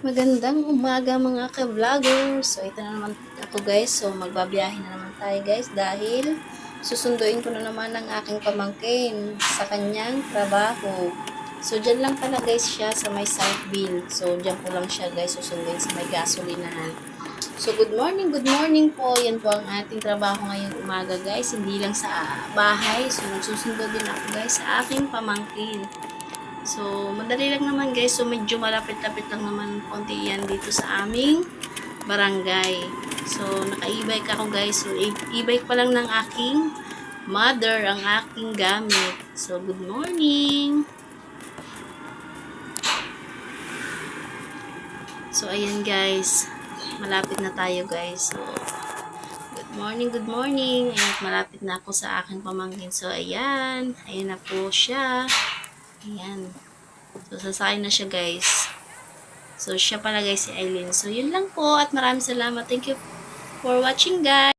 Magandang umaga mga ka-vlogger. So ito na naman ako guys. So magbabiyahe na naman tayo guys dahil susunduin ko na naman ang aking pamangkin sa kanyang trabaho. So dyan lang pala guys siya sa may Southville. So dyan po lang siya guys susunduin sa may gasolinahan. So good morning po. Yan po ang ating trabaho ngayong umaga guys. Hindi lang sa bahay. So nagsusundo din ako guys sa aking pamangkin. So, madali lang naman guys. So, medyo malapit-lapit lang naman konti yan dito sa aming barangay. So, naka-e-bike ako guys. So, e-bike pa lang ng aking mother ang aking gamit. So, good morning! So, ayan guys. Malapit na tayo guys. So, good morning, good morning. Ayan, malapit na ako sa aking pamangkin. So, ayan. Ayan na po siya. Ayan. So, sasakay na siya guys. So, siya pala guys si Aileen. So, yun lang po at maraming salamat. Thank you for watching guys.